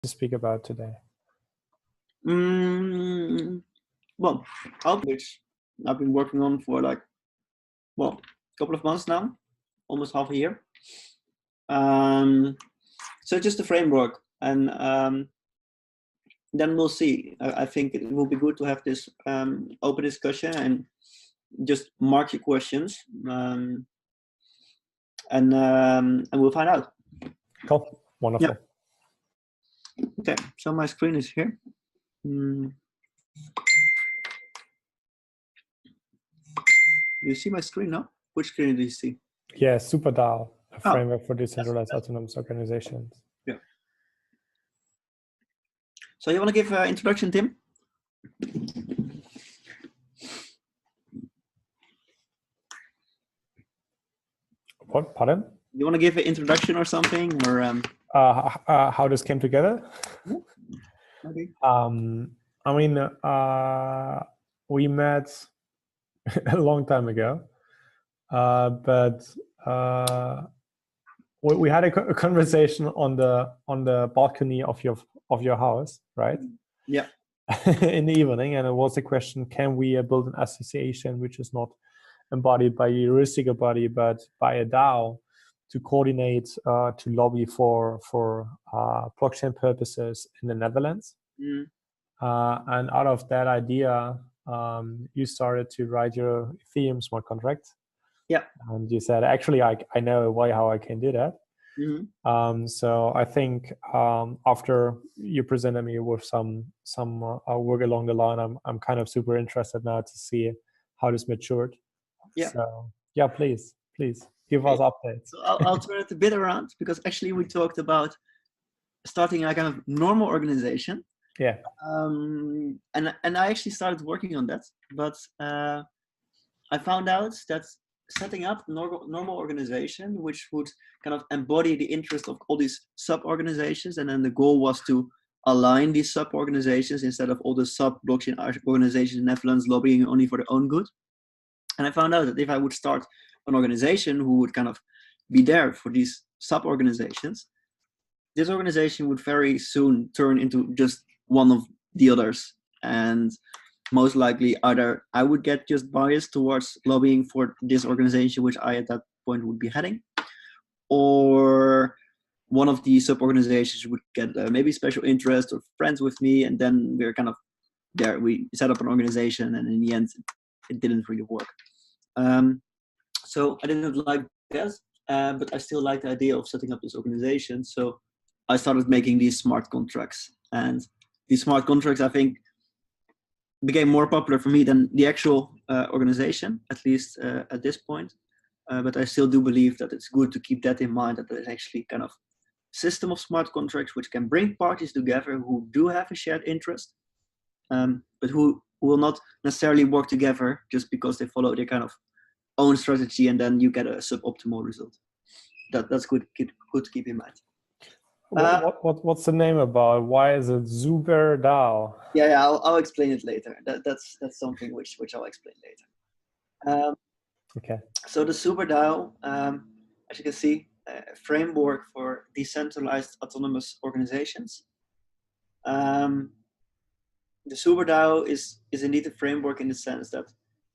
to speak about today? Well, which I've been working on for like, well, a couple of months now, almost half a year. So just a framework, and then we'll see. I think it will be good to have this open discussion and just mark your questions, and we'll find out. Cool, wonderful. Yeah. Okay, so my screen is here. You see my screen now? Which screen do you see? Yeah, Suber DAO, a framework for decentralized autonomous organizations. Yeah. So you want to give an introduction, Tim? What? Pardon? You want to give an introduction or something, or how this came together? Maybe. I mean, we met a long time ago, but we had a conversation on the balcony of your house, right? Yeah. In the evening, and it was the question: can we build an association which is not embodied by a heuristic body, but by a DAO, to coordinate, to lobby for blockchain purposes in the Netherlands? And out of that idea, you started to write your Ethereum smart contract. Yeah. And you said, actually, I know a way how I can do that. So I think after you presented me with some work along the line, I'm kind of super interested now to see how this matured. Yeah. So yeah, please give us updates. So I'll turn it a bit around, because actually we talked about starting a kind of normal organization. Yeah. And I actually started working on that, but I found out that setting up a normal organization which would kind of embody the interest of all these sub-organizations, and then the goal was to align these sub-organizations instead of all the sub-blockchain organizations in the Netherlands lobbying only for their own good. And I found out that if I would start an organization who would kind of be there for these sub-organizations, this organization would very soon turn into just one of the others. And most likely either I would get just biased towards lobbying for this organization, which I at that point would be heading, or one of the sub-organizations would get maybe special interest or friends with me, and then we're kind of there. We set up an organization, and in the end, it didn't really work. So I didn't like that, but I still like the idea of setting up this organization. So I started making these smart contracts, and these smart contracts, I think, became more popular for me than the actual organization, at least at this point. But I still do believe that it's good to keep that in mind, that there's actually kind of system of smart contracts which can bring parties together who do have a shared interest, but who will not necessarily work together just because they follow their kind of own strategy, and then you get a suboptimal result. That's good to keep in mind. What's the name about? Why is it Suber DAO? Yeah, I'll explain it later. That's something which I'll explain later. Okay. So the Suber DAO, as you can see, a framework for decentralized autonomous organizations. The Suber DAO is indeed a framework in the sense that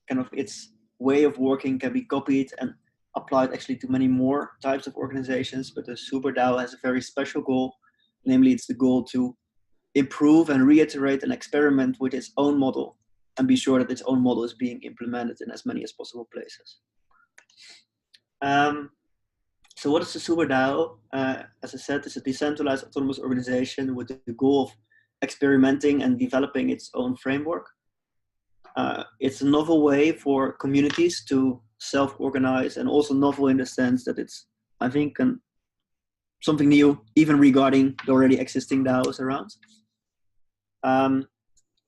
kind of its way of working can be copied and applied actually to many more types of organizations, but the Suber DAO has a very special goal. Namely, it's the goal to improve and reiterate and experiment with its own model and be sure that its own model is being implemented in as many as possible places. So what is the Suber DAO? As I said, it's a decentralized autonomous organization with the goal of experimenting and developing its own framework. It's a novel way for communities to self-organize, and also novel in the sense that it's, I think, something new, even regarding the already existing DAOs around.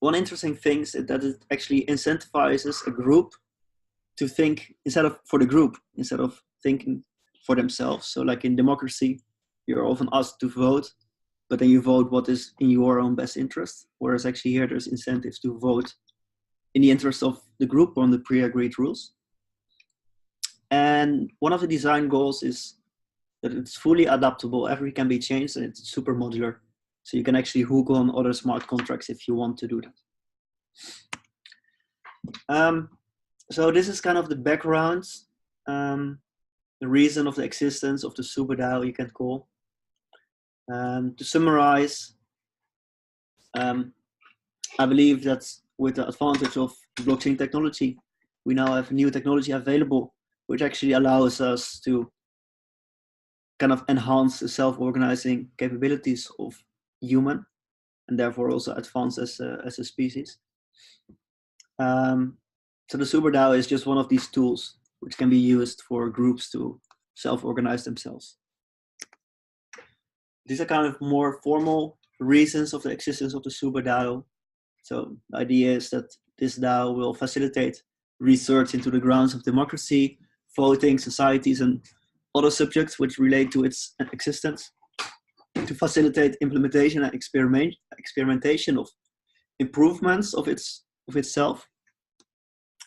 One interesting thing is that it actually incentivizes a group to think instead of thinking for themselves. So like in democracy, you're often asked to vote, but then you vote what is in your own best interest. Whereas actually here, there's incentives to vote in the interest of the group on the pre-agreed rules. And one of the design goals is that it's fully adaptable, everything can be changed, and it's super modular. So you can actually hook on other smart contracts if you want to do that. So this is kind of the background, the reason of the existence of the Suber DAO, you can call. To summarize, I believe that with the advantage of blockchain technology, we now have new technology available, which actually allows us to kind of enhance the self-organizing capabilities of human, and therefore also advance as a species. So the Suber DAO is just one of these tools which can be used for groups to self-organize themselves. These are kind of more formal reasons of the existence of the Suber DAO. So the idea is that this DAO will facilitate research into the grounds of democracy, voting, societies, and other subjects which relate to its existence, to facilitate implementation and experimentation of improvements of itself,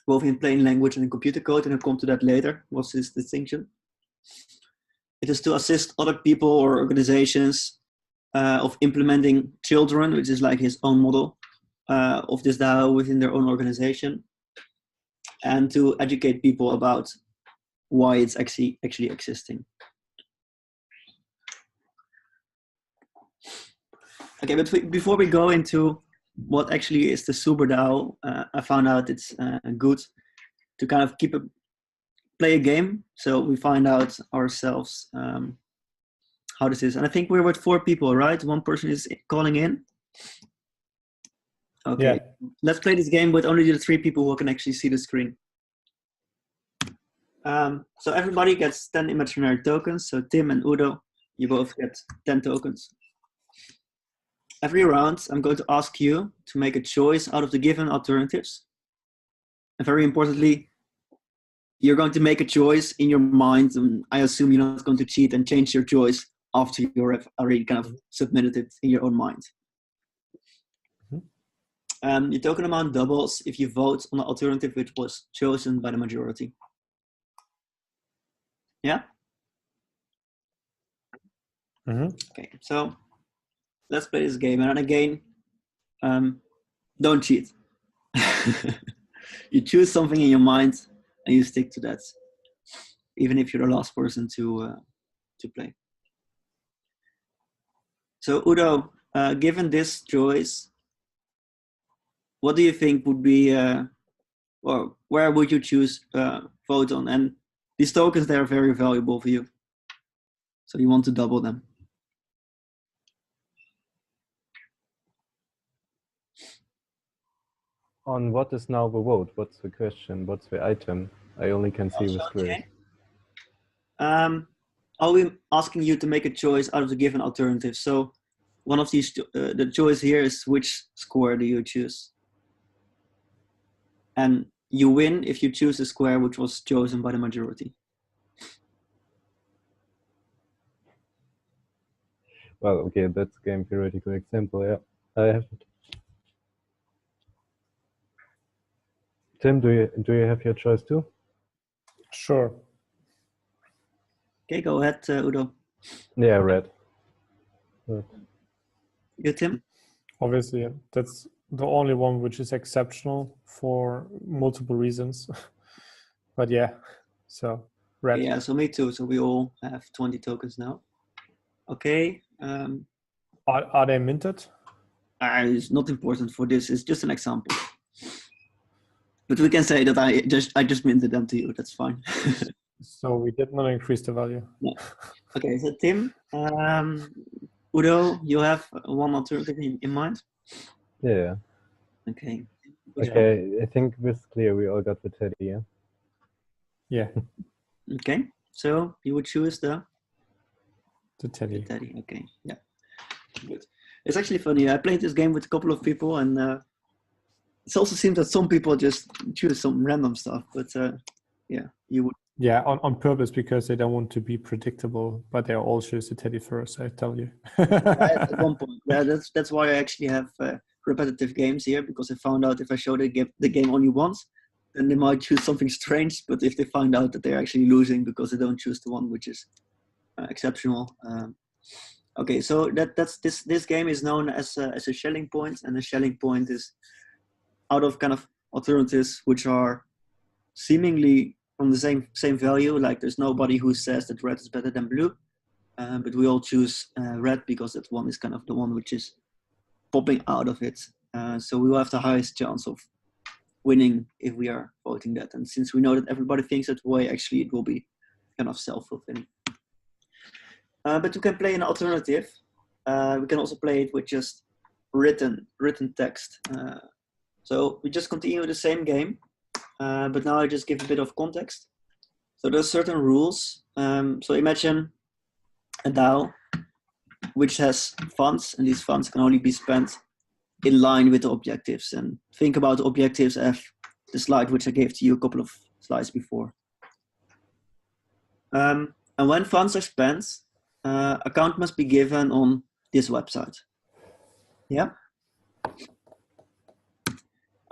both in plain language and in computer code, and I'll come to that later. What's this distinction? It is to assist other people or organizations of implementing children, which is like his own model of this DAO within their own organization, and to educate people about why it's actually existing. Okay, but before we go into what actually is the Suber DAO, I found out it's good to kind of play a game, so we find out ourselves how this is. And I think we're with 4 people, right? One person is calling in. Okay, yeah. Let's play this game with only the 3 people who can actually see the screen. So everybody gets 10 imaginary tokens. So Tim and Udo, you both get 10 tokens. Every round, I'm going to ask you to make a choice out of the given alternatives. And very importantly, you're going to make a choice in your mind. And I assume you're not going to cheat and change your choice after you have already kind of submitted it in your own mind. Your token amount doubles if you vote on the alternative which was chosen by the majority. Yeah? Okay, so let's play this game. And again, don't cheat. You choose something in your mind and you stick to that, even if you're the last person to play. So Udo, given this choice, what do you think would be, or where would you choose vote on? And these tokens, they are very valuable for you. So you want to double them. On what is now the vote? What's the question? What's the item? I only can see the squares. Are we asking you to make a choice out of the given alternatives? So one of these, the choice here is which square do you choose? And you win if you choose the square which was chosen by the majority. Well, okay, that's a game theoretical example, yeah. I have it. Tim, do you have your choice too? Sure. Okay, go ahead, Udo. Yeah, red. You, Tim? Obviously, that's the only one which is exceptional for multiple reasons. But yeah, so red. Yeah, so me too. So we all have 20 tokens now. Okay. Are they minted? It's not important for this. It's just an example. But we can say that I just minted them to you. That's fine. So we did not increase the value. No. Okay, so Tim, Udo, you have one alternative in mind? Yeah. Okay. Okay, I think this is clear. We all got the teddy, yeah? Yeah. Okay, so you would choose the teddy. The teddy, okay, yeah. Good. It's actually funny. I played this game with a couple of people, and it also seems that some people just choose some random stuff, but yeah, you would. Yeah, on purpose, because they don't want to be predictable, but they all choose the teddy first, I tell you. At one point, yeah, that's why I actually have repetitive games here, because I found out if I show the game only once, then they might choose something strange, but if they find out that they're actually losing because they don't choose the one which is exceptional, Okay, so that's this game is known as a shelling point, and a shelling point is out of kind of alternatives which are seemingly from the same value. Like there's nobody who says that red is better than blue, but we all choose red because that one is kind of the one which is popping out of it. So we will have the highest chance of winning if we are voting that. And since we know that everybody thinks that way, actually it will be kind of self-fulfilling. But we can play an alternative. We can also play it with just written text. So we just continue the same game, but now I just give a bit of context. So there's certain rules. So imagine a DAO which has funds, and these funds can only be spent in line with the objectives. And think about the objectives as the slide which I gave to you a couple of slides before. And when funds are spent, account must be given on this website. Yeah.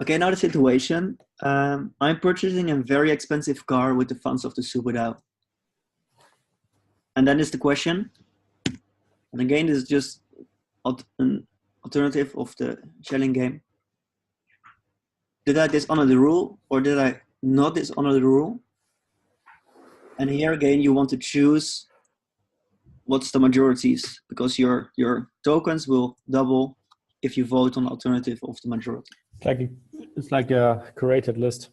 Okay, now the situation. I'm purchasing a very expensive car with the funds of the Suber DAO. And then is the question, and again, this is just an alternative of the shelling game. Did I dishonor the rule, or did I not dishonor the rule? And here again, you want to choose what's the majorities, because your tokens will double if you vote on the alternative of the majority. It's like a curated list,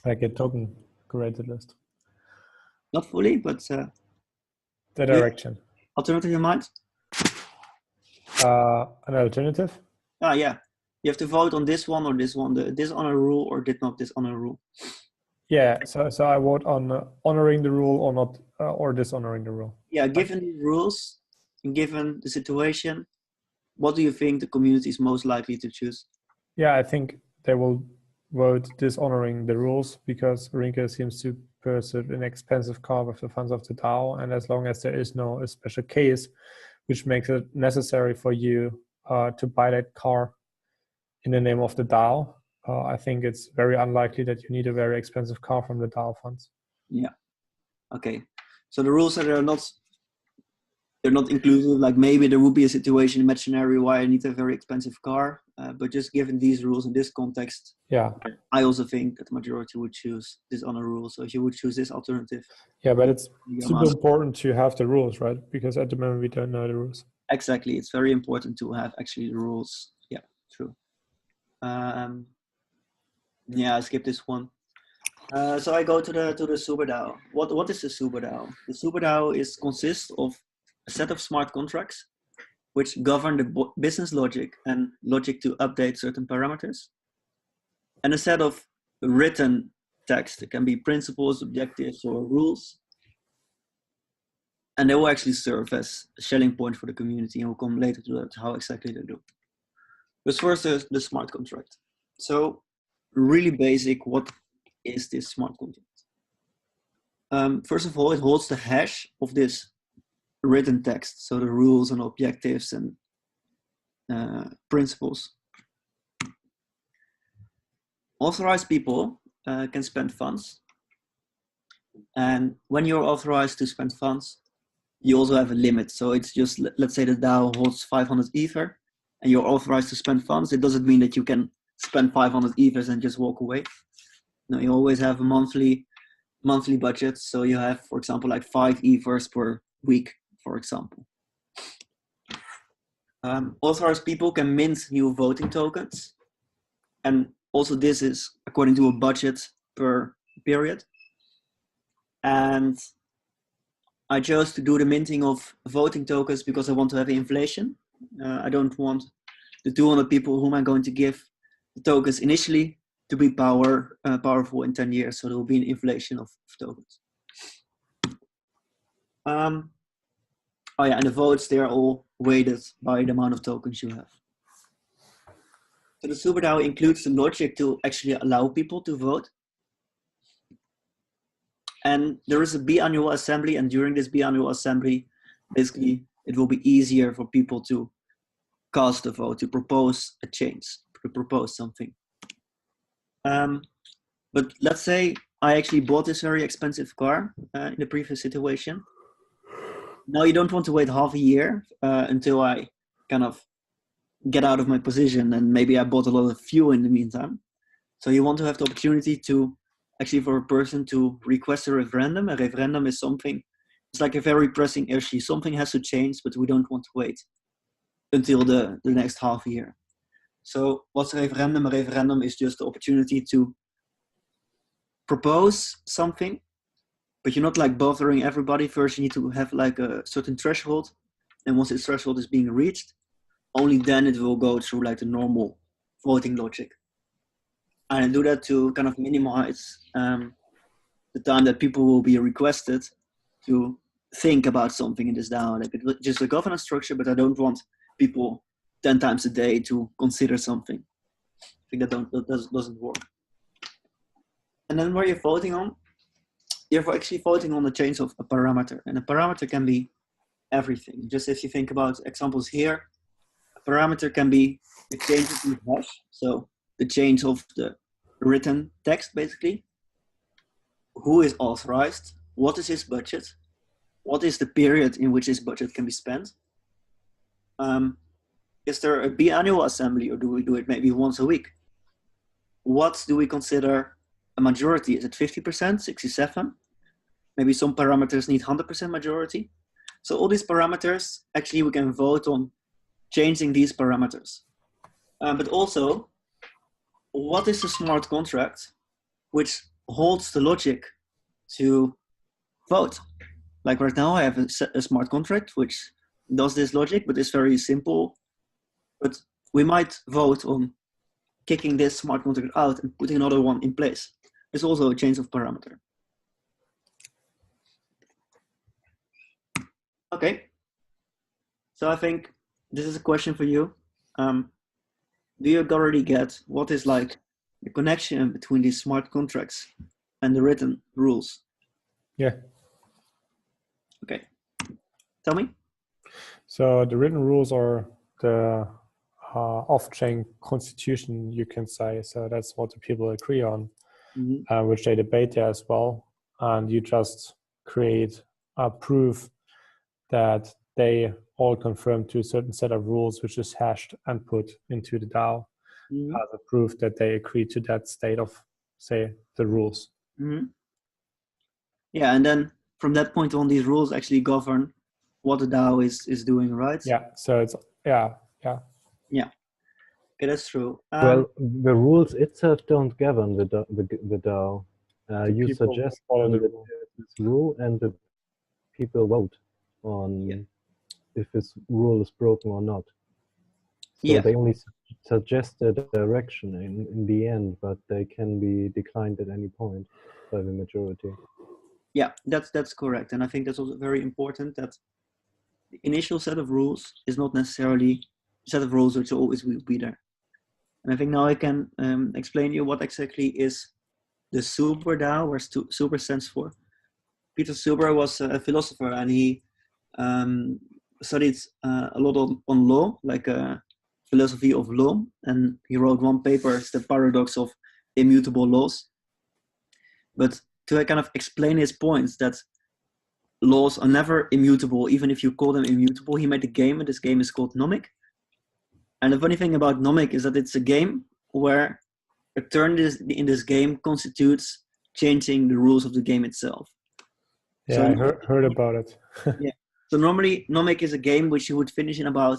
like a token curated list. Not fully, but The direction. Alternative in mind? An alternative? Yeah. You have to vote on this one or this one, the dishonor rule or did not dishonor rule. Yeah, so I vote on honoring the rule or not, or dishonoring the rule. Yeah, given the rules and given the situation, what do you think the community is most likely to choose? Yeah, I think they will vote dishonoring the rules because Rinke seems to pursue an expensive car with the funds of the DAO, and as long as there is no special case which makes it necessary for you to buy that car in the name of the DAO, I think it's very unlikely that you need a very expensive car from the DAO funds. Yeah. Okay. So the rules are they're not inclusive. Like maybe there would be a situation, imaginary, why I need a very expensive car. But just given these rules in this context, yeah, I also think that the majority would choose dishonor rule. So if you would choose this alternative. Yeah, but it's super important to have the rules, right? Because at the moment we don't know the rules. Exactly. It's very important to have actually the rules. Yeah, true. Yeah, I skipped this one. So I go to the Suber DAO. What is the Suber DAO? The Suber DAO consists of a set of smart contracts which govern the business logic and logic to update certain parameters, and a set of written text. It can be principles, objectives, or rules, and they will actually serve as a shelling point for the community, and we'll come later to that, how exactly they do. But first, the smart contract. So really basic, what is this smart contract? First of all, it holds the hash of this written text, so the rules and objectives and principles. Authorized people can spend funds, and when you're authorized to spend funds, you also have a limit. So it's just, let's say the DAO holds 500 ether and you're authorized to spend funds. It doesn't mean that you can spend 500 ethers and just walk away. No, you always have a monthly budget. So you have, for example, like 5 ethers per week, for example. Authorized people can mint new voting tokens. And also this is according to a budget per period. And I chose to do the minting of voting tokens because I want to have inflation. I don't want the 200 people whom I'm going to give the tokens initially to be powerful in 10 years. So there will be an inflation of tokens. Oh yeah, and the votes, they are all weighted by the amount of tokens you have. So the Suber DAO includes the logic to actually allow people to vote. And there is a biannual assembly, and during this biannual assembly, basically, it will be easier for people to cast a vote, to propose a change, to propose something. But let's say I actually bought this very expensive car in the previous situation. now you don't want to wait half a year until I kind of get out of my position, and maybe I bought a lot of fuel in the meantime. So you want to have the opportunity to actually, for a person to request a referendum. A referendum is something, it's like a very pressing issue. Something has to change, but we don't want to wait until the next half a year. So what's a referendum? A referendum is just the opportunity to propose something, but you're not like bothering everybody. First, you need to have like a certain threshold. And once this threshold is being reached, only then it will go through like the normal voting logic. And I do that to kind of minimize the time that people will be requested to think about something in this DAO. Like it's just a governance structure, but I don't want people 10 times a day to consider something. I think that doesn't work. And then what you're voting on, you're actually voting on the change of a parameter. And a parameter can be everything. Just if you think about examples here, a parameter can be the change of the hash. So the change of the written text, basically. Who is authorized? What is his budget? What is the period in which his budget can be spent? Is there a biannual assembly, or do we do it maybe once a week? What do we consider a majority? Is it 50%, 67? Maybe some parameters need 100% majority. So all these parameters, actually we can vote on changing these parameters. But also, what is the smart contract which holds the logic to vote? Like right now I have a smart contract which does this logic, but it's very simple. But we might vote on kicking this smart contract out and putting another one in place. It's also a change of parameter. Okay. So I think this is a question for you. Do you already get what is like the connection between these smart contracts and the written rules? Yeah. Okay. Tell me. So the written rules are the off-chain constitution, you can say. So that's what the people agree on, which they debate there as well. And you just create a proof that they all confirm to a certain set of rules, which is hashed and put into the DAO as a proof that they agree to that state of, say, the rules. Yeah, and then from that point on, these rules actually govern what the DAO is doing, right? Yeah. So it's yeah. Okay, that's true. Well, the rules itself don't govern the DAO. You suggest this rule, and the people vote on if this rule is broken or not. So they only suggest a direction in the end, but they can be declined at any point by the majority. Yeah, that's correct. And I think that's also very important, that the initial set of rules is not necessarily a set of rules which always will be there. And I think now I can explain to you what exactly is the Suber DAO, where Suber stands for. Peter Suber was a philosopher, and he studied a lot on law, like a philosophy of law. And he wrote one paper, it's the paradox of immutable laws. But to kind of explain his points that laws are never immutable, even if you call them immutable, he made a game, and this game is called Nomic. And the funny thing about Nomic is that it's a game where a turn in this game constitutes changing the rules of the game itself. Yeah, so I heard about it. Yeah. So normally Nomic is a game which you would finish in about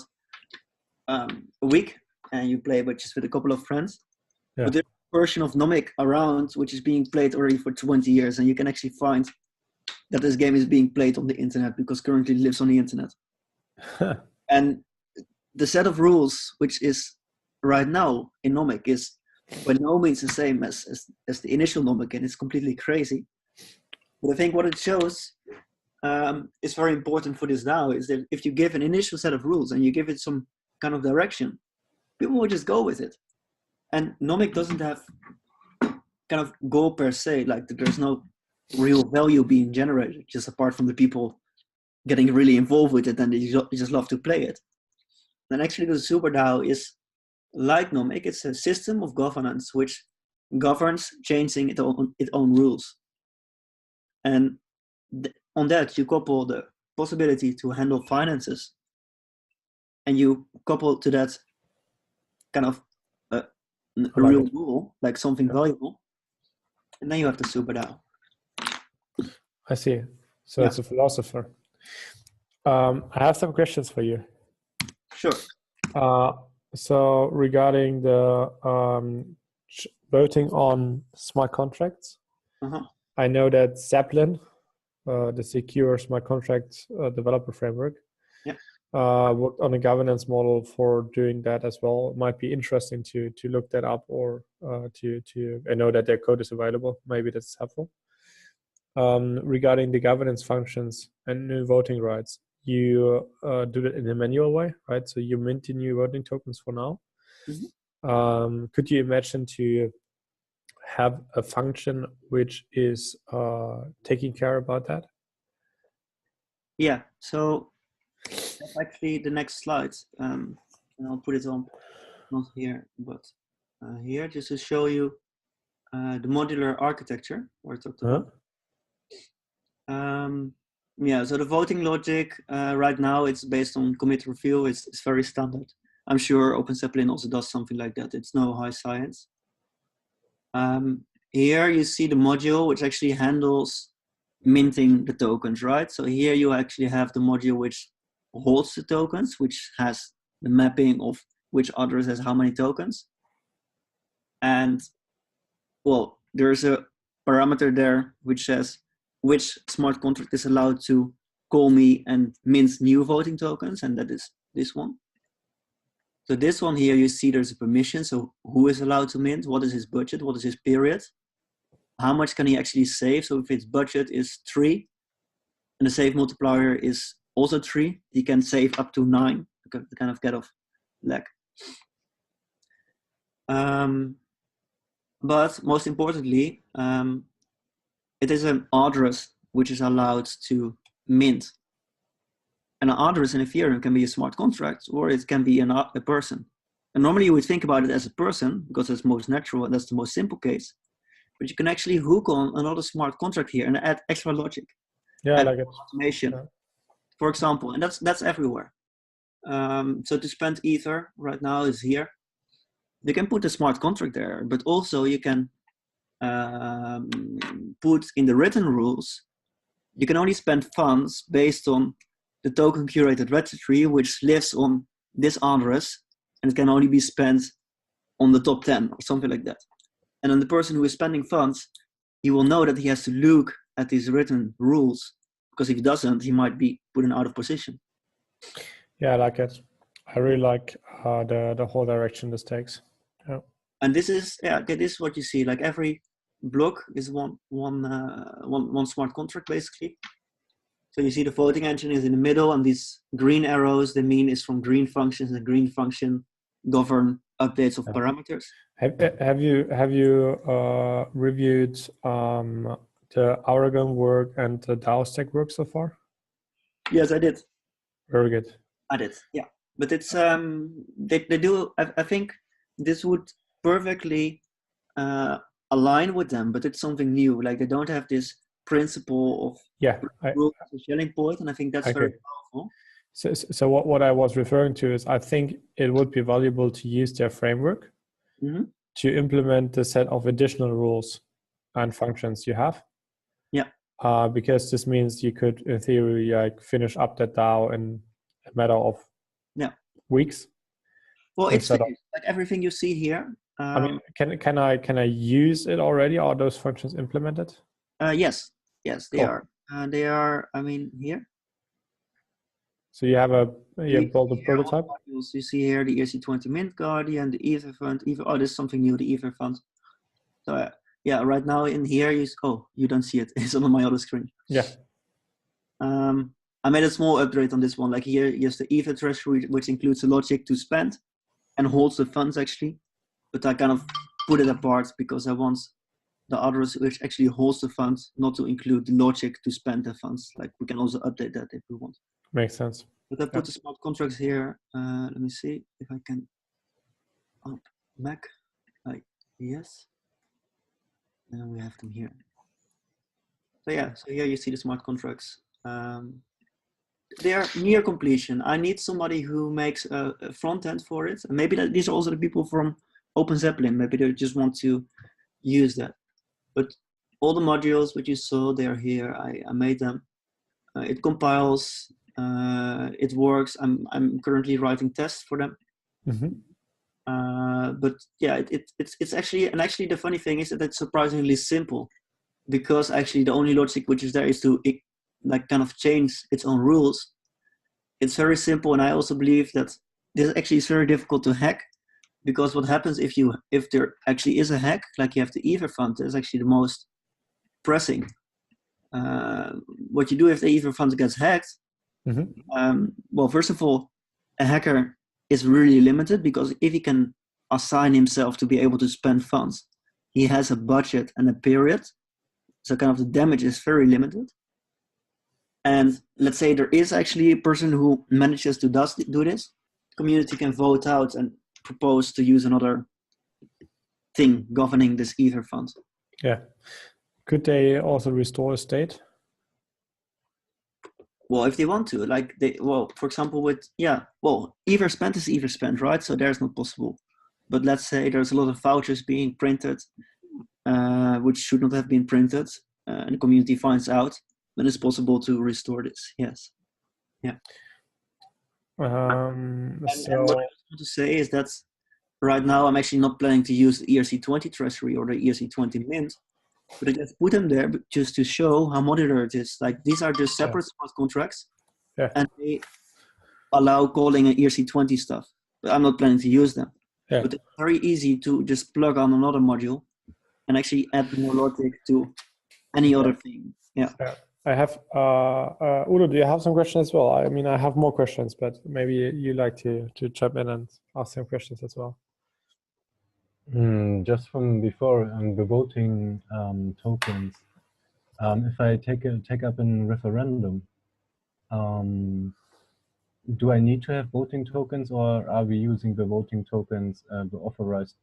a week, and you play just with a couple of friends. Yeah. But there's a version of Nomic around which is being played already for 20 years, and you can actually find that this game is being played on the internet because currently it lives on the internet. And the set of rules which is right now in Nomic is by no means the same as the initial Nomic, and it's completely crazy. But I think what it shows is very important for this DAO is that if you give an initial set of rules and you give it some kind of direction, people will just go with it. And Nomic doesn't have kind of goal per se, like there's no real value being generated, just apart from the people getting really involved with it and they just love to play it. And actually the Suber DAO is like Nomic. It's a system of governance which governs changing its own rules. And on that you couple the possibility to handle finances, and you couple to that kind of a real rule, like something valuable, and then you have the Suber DAO. I see. So it's a philosopher. I have some questions for you. Sure. So regarding the voting on smart contracts, I know that Zeppelin, the secure smart contract developer framework, worked on a governance model for doing that as well. It might be interesting to look that up, or to I know that their code is available. Maybe that's helpful. Regarding the governance functions and new voting rights, you do it in a manual way, right? So you mint the new voting tokens for now. Could you imagine to have a function which is taking care about that? Yeah, so that's actually the next slide. And I'll put it on, not here, but here, just to show you the modular architecture where I talked about. Yeah, so the voting logic right now, it's based on commit reveal. It's very standard. I'm sure OpenZeppelin also does something like that. It's no high science. Here you see the module which actually handles minting the tokens, right? So here you actually have the module which holds the tokens, which has the mapping of which address has how many tokens. And well, there's a parameter there which says which smart contract is allowed to call me and mint new voting tokens, and that is this one. So this one here, you see there's a permission. So who is allowed to mint? What is his budget? What is his period? How much can he actually save? So if his budget is 3 and the save multiplier is also 3, he can save up to 9 to kind of get off leg. But most importantly, it is an address which is allowed to mint. And an address in Ethereum can be a smart contract, or it can be a person. And normally you would think about it as a person because it's most natural and that's the most simple case. But you can actually hook on another smart contract here and add extra logic. Yeah, I like it. Automation, for example, and that's everywhere. So to spend Ether right now is here. You can put a smart contract there, but also you can put in the written rules, you can only spend funds based on the token curated registry, which lives on this address, and it can only be spent on the top 10 or something like that. And then the person who is spending funds, he will know that he has to look at these written rules, because if he doesn't, he might be put in out of position. Yeah, I like it. I really like the whole direction this takes. Yeah. And this is this is what you see. Like every block is one smart contract basically. So you see the voting engine is in the middle, and these green arrows, they mean is from green functions, and green function govern updates of parameters. Have you reviewed the Aragon work and the DAO stack work so far? Yes, I did. Very good. I did, yeah. But it's they do. I think this would perfectly align with them, but it's something new. Like they don't have this principle of selling point, and I think that's very powerful. So what I was referring to is I think it would be valuable to use their framework to implement the set of additional rules and functions you have. Yeah. Because this means you could, in theory, like finish up that DAO in a matter of weeks. Well, it's like everything you see here. I mean, can I use it already? Are those functions implemented? Yes, they are. They are. I mean, here. So you have built a prototype. You see here the ERC20 Mint Guardian, the Ether Fund. Oh, this is something new. The Ether Fund. So yeah, right now in here you don't see it. It's on my other screen. Yeah. I made a small upgrade on this one. Like here, here's the Ether Treasury, which includes the logic to spend and holds the funds actually. But I kind of put it apart because I want the others which actually holds the funds not to include the logic to spend the funds. Like we can also update that if we want. Makes sense. But I put the smart contracts here. Let me see if I can up Mac. Yes. And we have them here. So yeah, so here you see the smart contracts. they are near completion. I need somebody who makes a front end for it. And maybe these are also the people from Open Zeppelin. Maybe they just want to use that. But all the modules which you saw, they are here. I made them. It compiles. It works. I'm currently writing tests for them. But yeah, it's actually, and actually the funny thing is that it's surprisingly simple, because actually the only logic which is there is to like kind of change its own rules. It's very simple, and I also believe that this actually is very difficult to hack, because what happens if there actually is a hack, like you have the Ether fund, is actually the most pressing. What you do if the Ether fund gets hacked? Well, first of all, a hacker is really limited, because if he can assign himself to be able to spend funds, he has a budget and a period. So kind of the damage is very limited. And let's say there is actually a person who manages to do this, the community can vote out and propose to use another thing governing this Ether fund. Yeah. Could they also restore a state? Well, if they want to, like for example, Ether spent is Ether spent, right? So there's not possible. But let's say there's a lot of vouchers being printed, which should not have been printed, and the community finds out, then it's possible to restore this. Yes. Yeah. And what I want to say is that right now I'm actually not planning to use the ERC20 treasury or the ERC20 mint, but I just put them there just to show how modular it is. Like, these are just separate smart contracts, and they allow calling an ERC20 stuff, but I'm not planning to use them. But it's very easy to just plug on another module and actually add more logic to any other thing. Yeah. I have, Udo, do you have some questions as well? I mean, I have more questions, but maybe you like to jump in and ask some questions as well. Just from before, the voting tokens. If I take up a referendum, do I need to have voting tokens, or are we using the voting tokens the authorized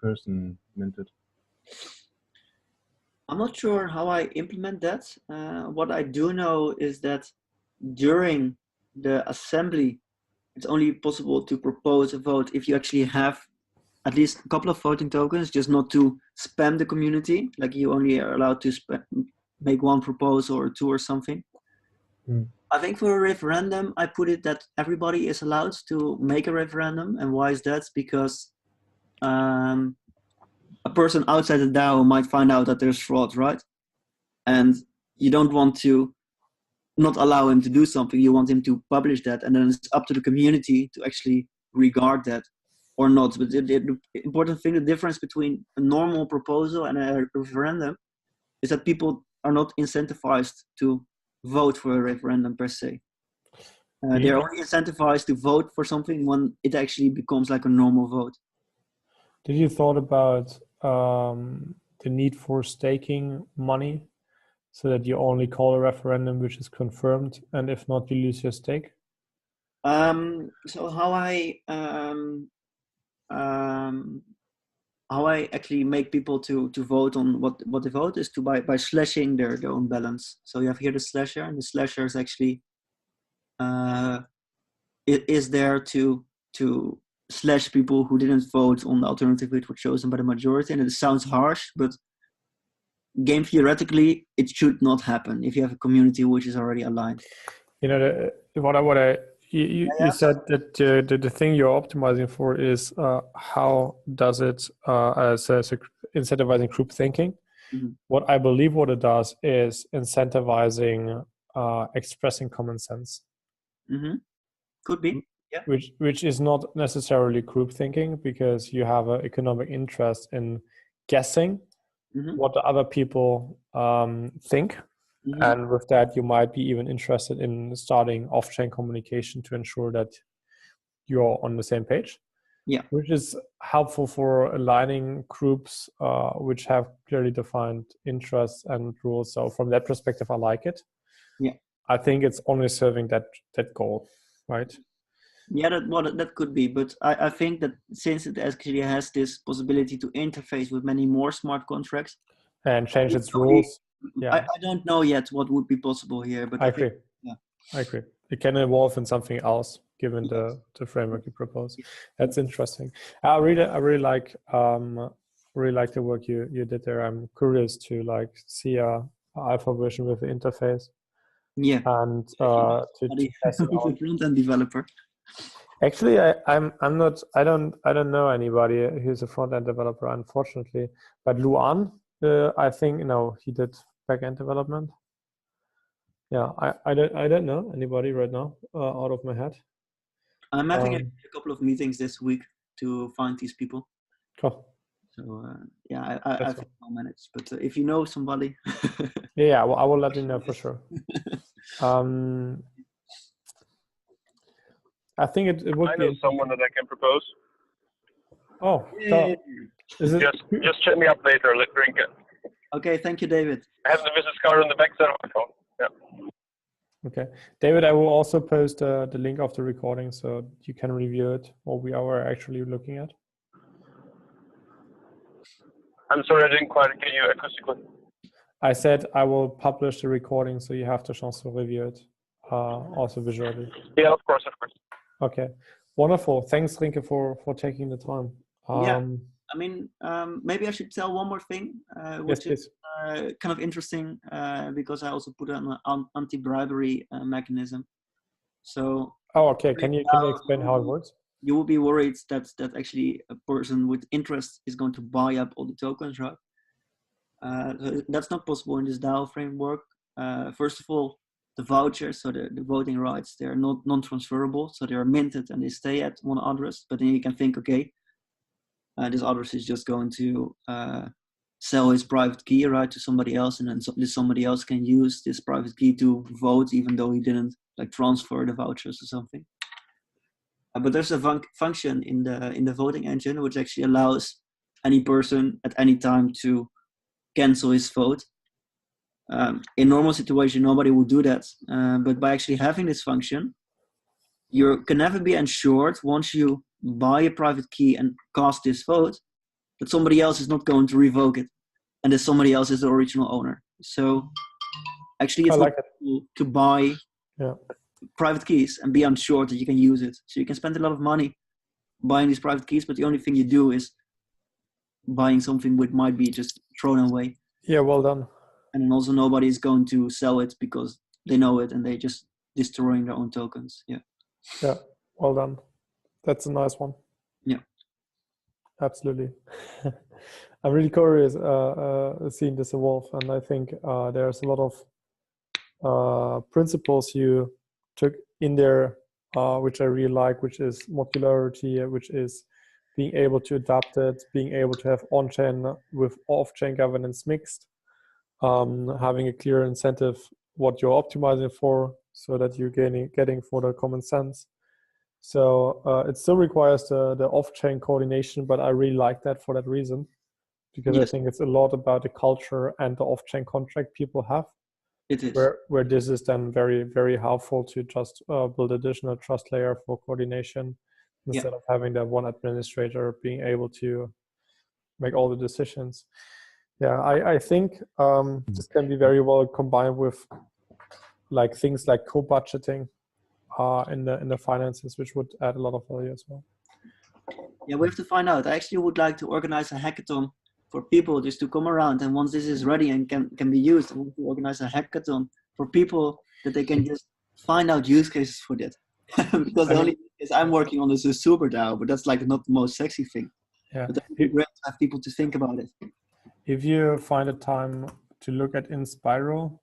person minted? I'm not sure how I implement that. What I do know is that during the assembly, it's only possible to propose a vote if you actually have at least a couple of voting tokens, just not to spam the community. Like, you only are allowed to make one proposal or two or something. I think for a referendum, I put it that everybody is allowed to make a referendum. And why is that? Because a person outside the DAO might find out that there's fraud, right? And you don't want to not allow him to do something. You want him to publish that, and then it's up to the community to actually regard that or not. But the important thing, the difference between a normal proposal and a referendum, is that people are not incentivized to vote for a referendum per se. They're only incentivized to vote for something when it actually becomes like a normal vote. Did you thought about the need for staking money, so that you only call a referendum which is confirmed, and if not, you lose your stake? So how I actually make people to vote on what they vote is by slashing their own balance. So you have here the slasher, and the slasher is actually it is there to slash people who didn't vote on the alternative which was chosen by the majority. And it sounds harsh, but game theoretically, it should not happen if you have a community which is already aligned. You know, you said that the thing you're optimizing for is how does it as incentivizing group thinking. What I believe what it does is incentivizing expressing common sense. Could be. Yeah. Which is not necessarily group thinking, because you have an economic interest in guessing what the other people think. And with that, you might be even interested in starting off-chain communication to ensure that you're on the same page. Yeah. Which is helpful for aligning groups which have clearly defined interests and rules. So from that perspective, I like it. Yeah. I think it's only serving that goal, right? Yeah, that could be, but I think that since it actually has this possibility to interface with many more smart contracts and change its rules, I don't know yet what would be possible here. But I agree. I agree. it can evolve in something else given the framework you propose. That's interesting. I really like the work you did there. I'm curious to like see a alpha version with the interface. Yeah. And to test it With a out. front-end developer. Actually, I don't know anybody who's a front-end developer, unfortunately. But Luan, I think he did back-end development. Yeah, I don't know anybody right now out of my head. I'm having a couple of meetings this week to find these people. Cool. So yeah, I think I'll manage. But if you know somebody, yeah, well, I will let you know for sure. I think it would be. I know someone that I can propose. Oh, is it? Just check me up later, Rinke. Okay, thank you, David. I have the business card on the back side of my phone. Yeah. Okay, David, I will also post the link of the recording so you can review it, what we are actually looking at. I'm sorry, I didn't quite get you acoustically. I said I will publish the recording so you have the chance to review it, also visually. Yeah, of course. Okay, wonderful. Thanks, Rinke, for taking the time. Yeah, I mean, maybe I should tell one more thing, which is kind of interesting because I also put an anti-bribery mechanism. So. Oh, okay. Can you explain how it works? You will be worried that actually a person with interest is going to buy up all the tokens, right? That's not possible in this DAO framework. First of all, the vouchers, so the voting rights, they're not non-transferable, so they're minted and they stay at one address. But then you can think, okay, this address is just going to sell his private key, right, to somebody else, and then somebody else can use this private key to vote, even though he didn't like transfer the vouchers or something. But there's a function in the voting engine which actually allows any person at any time to cancel his vote. In normal situation, nobody would do that. But by actually having this function, you can never be ensured once you buy a private key and cast this vote that somebody else is not going to revoke it and that somebody else is the original owner. So actually it's not possible to buy private keys and be unsure that you can use it. So you can spend a lot of money buying these private keys, but the only thing you do is buying something which might be just thrown away. Yeah, well done. And then also nobody is going to sell it because they know it and they just destroying their own tokens. Yeah. Yeah, well done. That's a nice one. Yeah. Absolutely. I'm really curious seeing this evolve, and I think there's a lot of principles you took in there, which I really like, which is modularity, which is being able to adapt it, being able to have on-chain with off-chain governance mixed, having a clear incentive what you're optimizing for so that you're getting for the common sense. So it still requires the off-chain coordination, but I really like that for that reason, because I think it's a lot about the culture and the off-chain contract people have. It is. Where this is then very, very helpful to just build additional trust layer for coordination instead of having that one administrator being able to make all the decisions. Yeah, I think this can be very well combined with like things like co-budgeting in the finances, which would add a lot of value as well. Yeah, we have to find out. I actually would like to organize a hackathon for people just to come around, and once this is ready and can be used, I want to organize a hackathon for people that they can just find out use cases for that. Because the only thing is I'm working on this Suber DAO, but that's like not the most sexy thing. Yeah. But that would be great to have people to think about it. If you find a time to look at Inspiral,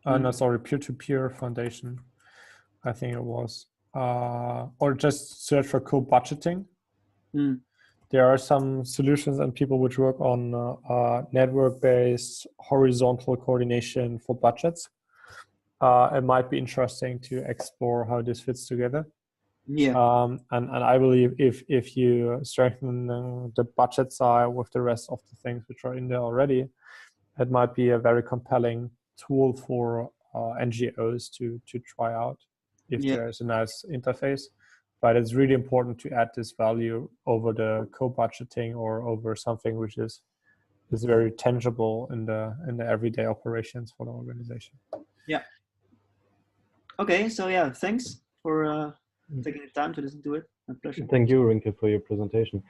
Peer-to-Peer Foundation, I think it was, or just search for co-budgeting. There are some solutions and people which work on network-based horizontal coordination for budgets. It might be interesting to explore how this fits together. Yeah. And I believe if you strengthen the budget side with the rest of the things which are in there already, it might be a very compelling tool for NGOs to try out if there's a nice interface. But it's really important to add this value over the co-budgeting or over something which is very tangible in the everyday operations for the organization. Yeah. Okay, so yeah, thanks. for taking the time to listen to it. My pleasure. Thank you, Rinke, for your presentation.